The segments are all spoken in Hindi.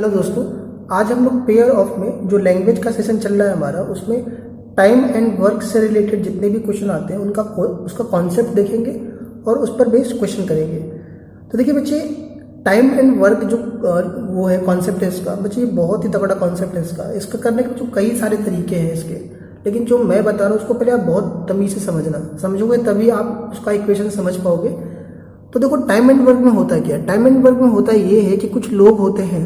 हेलो दोस्तों, आज हम लोग पेयर ऑफ में जो लैंग्वेज का सेशन चल रहा है हमारा, उसमें टाइम एंड वर्क से रिलेटेड जितने भी क्वेश्चन आते हैं उसका कॉन्सेप्ट देखेंगे और उस पर बेस्ड क्वेश्चन करेंगे। तो देखिए बच्चे, टाइम एंड वर्क जो वो है कॉन्सेप्ट है इसका, बच्चे ये बहुत ही तगड़ा कॉन्सेप्ट है इसका करने के जो कई सारे तरीके हैं इसके, लेकिन जो मैं बता रहा हूँ उसको पहले आप बहुत तमीज़ से समझोगे तभी आप उसका इक्वेशन समझ पाओगे। तो देखो, टाइम एंड वर्क में होता है क्या? टाइम एंड वर्क में होता ये है कि कुछ लोग होते हैं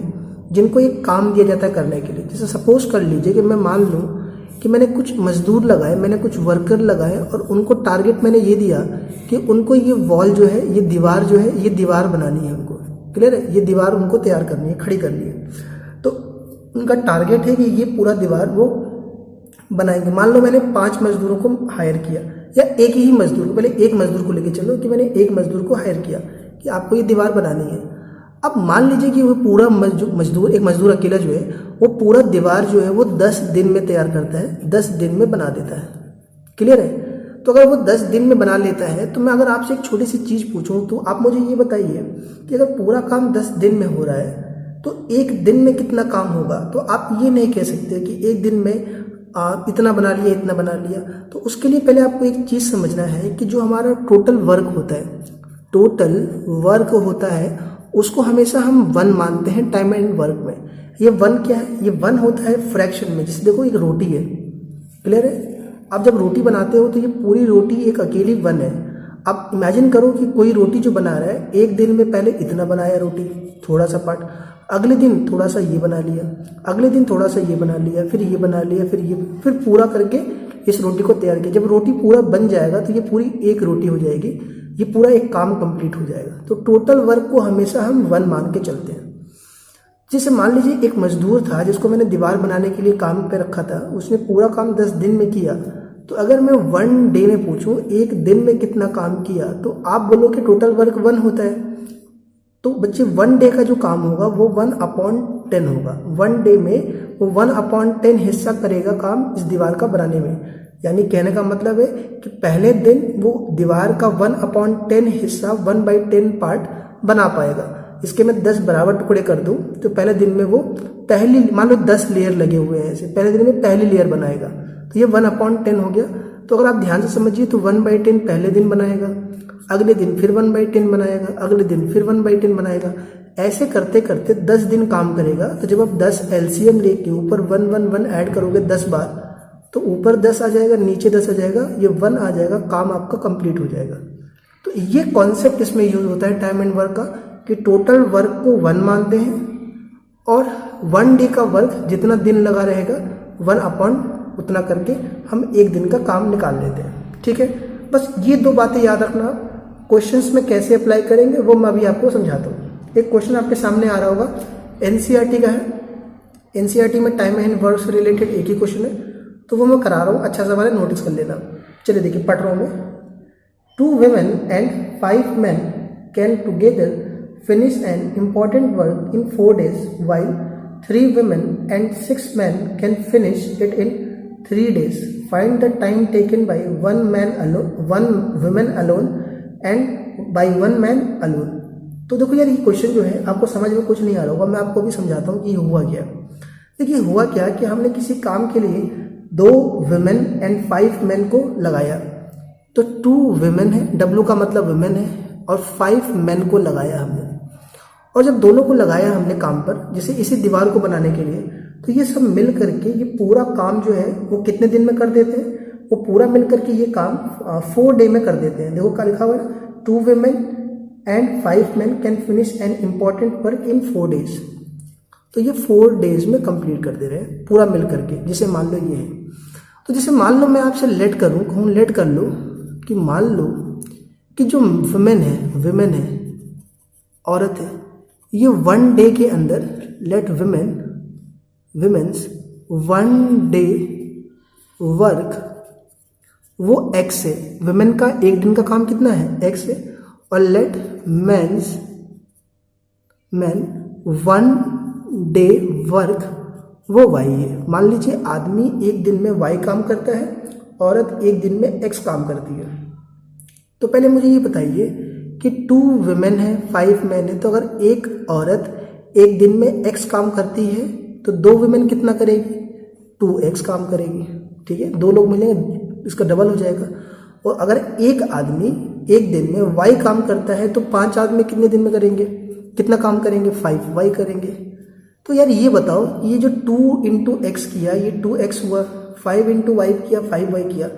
जिनको एक काम दिया जाता है करने के लिए। जैसे सपोज कर लीजिए कि मैं मान लूँ कि मैंने कुछ मजदूर लगाए, मैंने कुछ वर्कर लगाए और उनको टारगेट मैंने ये दिया कि उनको ये वॉल जो है, ये दीवार जो है, ये दीवार बनानी है उनको। क्लियर है? ये दीवार उनको तैयार करनी है, खड़ी करनी है। तो उनका टारगेट है कि ये पूरा दीवार वो बनाएंगे। मान लो मैंने 5 मजदूरों को हायर किया, या एक ही मजदूर को, पहले एक मजदूर को लेके चलो कि मैंने एक मजदूर को हायर किया कि आपको ये दीवार बनानी है। अब मान लीजिए कि वो पूरा एक मजदूर अकेला जो है वो पूरा दीवार जो है वो 10 दिन में तैयार करता है, 10 दिन में बना देता है। क्लियर है? तो अगर वो 10 दिन में बना लेता है, तो मैं अगर आपसे एक छोटी सी चीज़ पूछूं तो आप मुझे ये बताइए कि अगर पूरा काम 10 दिन में हो रहा है तो एक दिन में कितना काम होगा? तो आप ये नहीं कह सकते कि एक दिन में इतना बना लिया, इतना बना लिया। तो उसके लिए पहले आपको एक चीज़ समझना है कि जो हमारा टोटल वर्क होता है उसको हमेशा हम 1 मानते हैं टाइम एंड वर्क में। ये 1 क्या है? ये 1 होता है फ्रैक्शन में। जैसे देखो, एक रोटी है। क्लियर है? आप जब रोटी बनाते हो तो ये पूरी रोटी एक अकेली 1 है। आप इमेजिन करो कि कोई रोटी जो बना रहा है, एक दिन में पहले इतना बनाया रोटी, थोड़ा सा पार्ट, अगले दिन थोड़ा सा ये बना लिया, अगले दिन थोड़ा सा ये बना लिया, फिर ये बना लिया, फिर पूरा करके इस रोटी को तैयार किया। जब रोटी पूरा बन जाएगा तो ये पूरी एक रोटी हो जाएगी, ये पूरा एक काम कंप्लीट हो जाएगा। तो टोटल वर्क को हमेशा हम 1 मान के चलते हैं। जैसे मान लीजिए एक मजदूर था जिसको मैंने दीवार बनाने के लिए काम पे रखा था, उसने पूरा काम 10 दिन में किया। तो अगर मैं 1 डे में पूछूं एक दिन में कितना काम किया, तो आप बोलो कि टोटल वर्क 1 होता है। तो बच्चे 1 डे का जो काम होगा वो 1/10 होगा। 1 डे में वो 1/10 हिस्सा करेगा काम इस दीवार का बनाने में। यानी कहने का मतलब है कि पहले दिन वो दीवार का 1/10 हिस्सा, 1/10 पार्ट बना पाएगा। इसके मैं 10 बराबर टुकड़े कर दूं तो पहले दिन में वो पहली, मान लो 10 लेयर लगे हुए हैं ऐसे, पहले दिन में पहली लेयर बनाएगा, तो ये 1/10 हो गया। तो अगर आप ध्यान से समझिए तो 1/10 पहले दिन बनाएगा, अगले दिन फिर 1/10 बनाएगा, अगले दिन फिर 1/10 बनाएगा। ऐसे करते करते 10 दिन काम करेगा। तो जब आप 10 एलसीएम लेके ऊपर 1 1 1 ऐड करोगे 10 बार, तो ऊपर 10 आ जाएगा, नीचे 10 आ जाएगा, ये 1 आ जाएगा, काम आपका कंप्लीट हो जाएगा। तो ये कॉन्सेप्ट इसमें यूज होता है टाइम एंड वर्क का, कि टोटल वर्क को 1 मानते हैं और 1 डे का वर्क जितना दिन लगा रहेगा 1 उतना करके हम एक दिन का काम निकाल लेते हैं। ठीक है? बस ये 2 बातें याद रखना। क्वेश्चंस में कैसे अप्लाई करेंगे वो मैं अभी आपको समझाता हूँ। एक क्वेश्चन आपके सामने आ रहा होगा, एनसीईआरटी का है। एनसीईआरटी में टाइम एंड वर्क से रिलेटेड एक ही क्वेश्चन है, तो वो मैं करा रहा हूँ, अच्छा सा वाला नोटिस कर लेना। चलिए देखिए, पढ़ रहा हूँ मैं। 2 women and 5 men can together finish an important work in 4 days, while 3 women and 6 men can finish it in 3 days. Find the time taken by one woman alone and by 1 man alone. तो देखो यार, ये क्वेश्चन जो है आपको समझ में कुछ नहीं आ रहा होगा, मैं आपको भी समझाता हूँ कि हुआ क्या। देखिए, हुआ क्या कि हमने किसी काम के लिए 2 women and 5 men को लगाया। तो 2 women है, W का मतलब women है, और 5 men को लगाया हमने। और जब दोनों को लगाया हमने काम पर, जैसे इसी दीवार को बनाने के लिए, तो ये सब मिल करके ये पूरा काम जो है वो कितने दिन में कर देते हैं? वो पूरा मिल करके ये काम 4 डे में कर देते हैं। देखो क्या लिखा हुआ है, 2 women and 5 men can finish an important work in 4 days। तो ये 4 डेज में कंप्लीट कर दे रहे हैं पूरा मिल करके। जैसे मान लो ये है, तो जैसे मान लो मैं आपसे लेट करूँ, कहूँ लेट कर लो कि मान लो कि जो वुमेन है, औरत है, ये 1 डे के अंदर, लेट विमेन्स 1 डे वर्क वो X है। विमेन का एक दिन का काम कितना है? X है। और लेट मैन 1 डे वर्क वो Y है। मान लीजिए आदमी एक दिन में Y काम करता है, औरत एक दिन में X काम करती है। तो पहले मुझे ये बताइए कि 2 women है, 5 men है, तो अगर एक औरत एक दिन में x काम करती है तो 2 वुमेन कितना करेगी, 2x काम करेगी, ठीक है, 2 लोग मिलेंगे, इसका डबल हो जाएगा। और अगर एक आदमी एक दिन में y काम करता है तो 5 आदमी कितने दिन में करेंगे, कितना काम करेंगे, 5y करेंगे। तो यार ये बताओ, ये जो 2 इंटू एक्स किया ये 2x हुआ, 5 इंटू वाई किया 5y किया,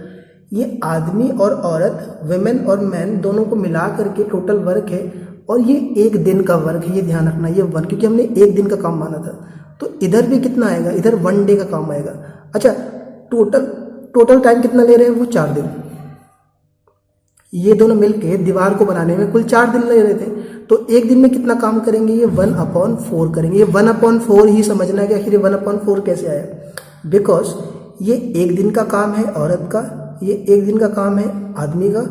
ये आदमी और औरत, वुमेन और मैन दोनों को मिला करके टोटल वर्क है, और ये एक दिन का वर्क है, ये ध्यान रखना, ये वन, क्योंकि हमने एक दिन का काम माना था। तो इधर भी कितना आएगा, इधर 1 डे का काम आएगा। अच्छा, टोटल टाइम कितना ले रहे हैं वो, 4 दिन। ये दोनों मिलके दीवार को बनाने में कुल 4 दिन ले रहे थे, तो एक दिन में कितना काम करेंगे, ये 1/4 करेंगे। ये 1/4 ही समझना है कि आखिर ये 1/4 कैसे आया, बिकॉज ये एक दिन का काम है औरत का, ये एक दिन का काम है आदमी का,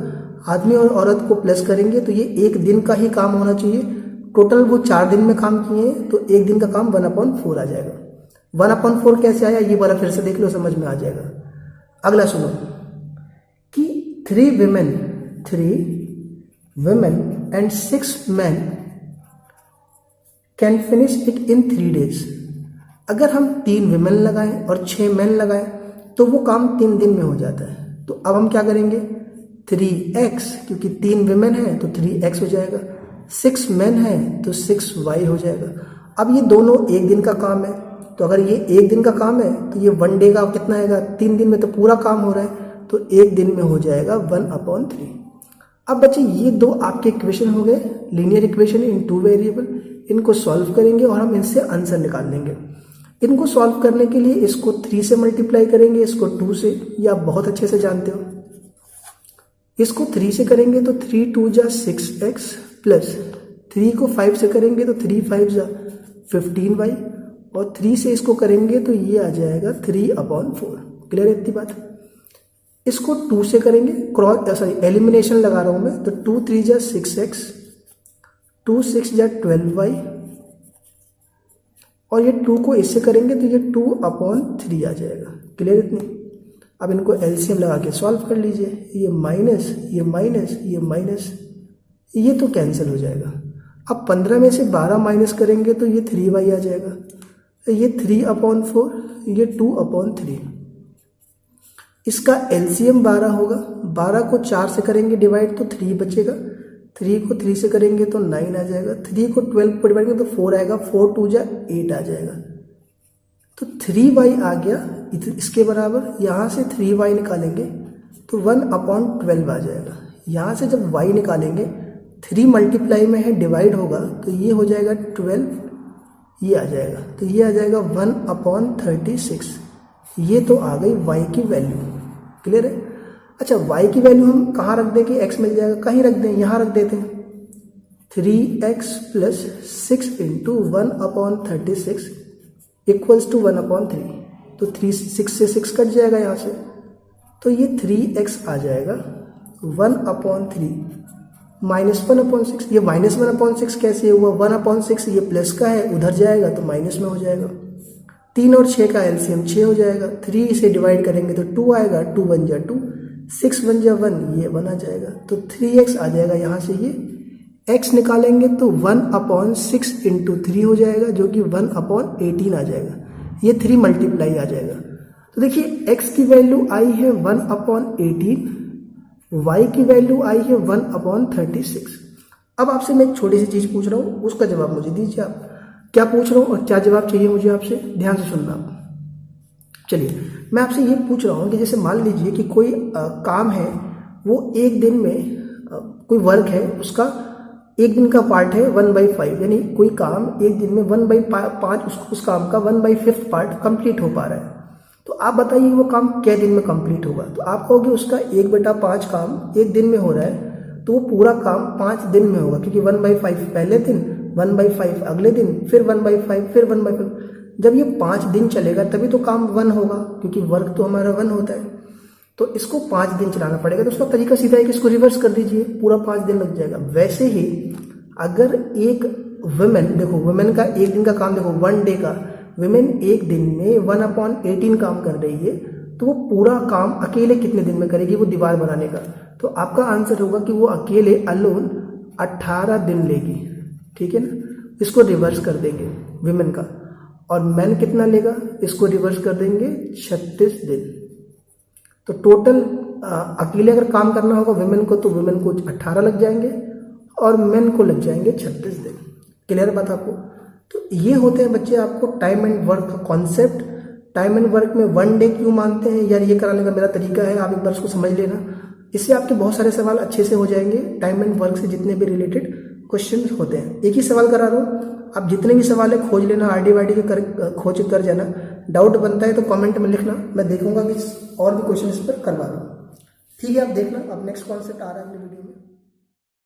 आदमी और औरत को प्लस करेंगे तो ये एक दिन का ही काम होना चाहिए। टोटल वो 4 दिन में काम किए हैं, तो एक दिन का काम 1/4 आ जाएगा। 1/4 कैसे आया ये वाला फिर से देख लो, समझ में आ जाएगा। अगला सुनो कि 3 women and 6 men can finish it in 3 days। अगर हम 3 women लगाएं और 6 men लगाएं तो वो काम 3 दिन में हो जाता है। तो अब हम क्या करेंगे, 3x, क्योंकि 3 women हैं तो 3x हो जाएगा, 6 men हैं तो 6y हो जाएगा। अब ये दोनों एक दिन का काम है, तो अगर ये एक दिन का काम है तो ये 1 डे का कितना आएगा, 3 दिन में तो पूरा काम हो रहा है, तो एक दिन में हो जाएगा 1/3। अब बच्चे ये 2 आपके इक्वेशन हो गए, लीनियर इक्वेशन इन 2 वेरिएबल। इनको सॉल्व करेंगे और हम इनसे आंसर निकाल लेंगे। इनको सॉल्व करने के लिए इसको 3 से मल्टीप्लाई करेंगे, इसको 2 से, ये आप बहुत अच्छे से जानते हो। इसको 3 से करेंगे तो 3 2 जा 6x, प्लस 3 को 5 से करेंगे तो 3 5 जा 15y, और 3 से इसको करेंगे तो ये आ जाएगा 3/4। क्लियर है इतनी बात। इसको 2 से करेंगे, एलिमिनेशन लगा रहा हूं मैं, तो 2 3 जा 6x, 2 6 जा 12y, और ये 2 को इससे करेंगे तो ये 2/3 आ जाएगा। क्लियर इतनी। अब इनको एलसीएम लगा के सॉल्व कर लीजिए, ये माइनस, ये माइनस, ये माइनस, ये तो कैंसिल हो जाएगा। अब 15 में से 12 माइनस करेंगे तो ये 3y आ जाएगा, ये 3/4, ये 2/3। इसका एलसीएम 12 होगा, 12 को 4 से करेंगे डिवाइड तो 3 बचेगा, 3 को 3 से करेंगे तो 9 आ जाएगा, 3 को 12 पर डिवाइड करेंगे तो 4 आएगा, 4 2 जा 8 आ जाएगा, तो 3y आ गया इसके बराबर। यहाँ से 3y निकालेंगे तो 1/12 आ जाएगा। यहाँ से जब y निकालेंगे, 3 मल्टीप्लाई में है, डिवाइड होगा तो ये हो जाएगा 12, ये आ जाएगा, तो ये आ जाएगा 1/36। ये तो आ गई y की वैल्यू। क्लियर है। अच्छा, y की वैल्यू हम कहाँ रख दें कि x मिल जाएगा, कहीं रख दें, यहाँ रख देते हैं। 3x plus 6 into 1/36 equals to 1/3, तो 6 से 6 कट जाएगा यहाँ से, तो ये 3x आ जाएगा 1/3 माइनस 1/6। ये माइनस 1/6 कैसे हुआ, 1/6 ये प्लस का है, उधर जाएगा तो माइनस में हो जाएगा। 3 और 6 का एलसीएम 6 हो जाएगा, 3 से डिवाइड करेंगे तो 2 आएगा, 2 1 जा 2, 6 1 जा 1, ये 1 आ जाएगा, तो 3x आ जाएगा। यहाँ से ये x निकालेंगे तो 1/6 इंटू 3 हो जाएगा, जो कि 1/18 आ जाएगा। ये 3 मल्टीप्लाई आ जाएगा। तो देखिए x की वैल्यू आई है 1/18, y की वैल्यू आई है 1/36। अब आपसे मैं एक छोटी सी चीज पूछ रहा हूँ, उसका जवाब मुझे दीजिए। आप क्या पूछ रहा हूँ और क्या जवाब चाहिए मुझे आपसे, ध्यान से सुनना आप। चलिए, मैं आपसे ये पूछ रहा हूँ कि जैसे मान लीजिए कि कोई काम है, वो एक दिन में कोई वर्क है, उसका एक दिन का पार्ट है 1/5, यानी कोई काम एक दिन में 1/5 उस काम का 1/5 पार्ट कंप्लीट हो पा रहा है। तो आप बताइए वो काम कै दिन में कंप्लीट होगा। तो आप कहोगे उसका 1/5 काम एक दिन में हो रहा है, तो वो पूरा काम 5 दिन में होगा, क्योंकि 1/5 पहले दिन, 1/5 अगले दिन, फिर 1/5, फिर 1/5। जब ये 5 दिन चलेगा तभी तो काम 1 होगा, क्योंकि वर्क तो हमारा 1 होता है। तो इसको 5 दिन चलाना पड़ेगा। तो उसका तरीका सीधा है कि इसको रिवर्स कर दीजिए, पूरा 5 दिन लग जाएगा। वैसे ही अगर एक वुमेन, देखो वुमेन का एक दिन का काम, देखो 1 डे का, वुमेन एक दिन में 1/18 काम कर रही है, तो वो पूरा काम अकेले कितने दिन में करेगी, वो दीवार बनाने का। तो आपका आंसर होगा कि वो अकेले अलोन 18 दिन लेगी। ठीक है ना, इसको रिवर्स कर देंगे विमेन का, और मैन कितना लेगा, इसको रिवर्स कर देंगे 36 दिन। तो टोटल अकेले अगर काम करना होगा विमेन को तो विमेन को 18 लग जाएंगे और मेन को लग जाएंगे 36 दिन। क्लियर बात आपको? तो ये होते हैं बच्चे आपको टाइम एंड वर्क का कॉन्सेप्ट। टाइम एंड वर्क में 1 डे क्यों मानते हैं यार, ये कराने का मेरा तरीका है, आप एक बार उसको समझ लेना। इससे आपके बहुत सारे सवाल अच्छे से हो जाएंगे। टाइम एंड वर्क से जितने भी रिलेटेड क्वेश्चन होते हैं, एक ही सवाल करा रहा हूँ, आप जितने भी सवाल है खोज लेना, आरडी वाईडी के खोज कर जाना। डाउट बनता है तो कमेंट में लिखना, मैं देखूंगा कि और भी क्वेश्चन इस पर करवा दूँ। ठीक है, आप देखना, अब नेक्स्ट कॉन्सेप्ट आ रहा है अपनी वीडियो में।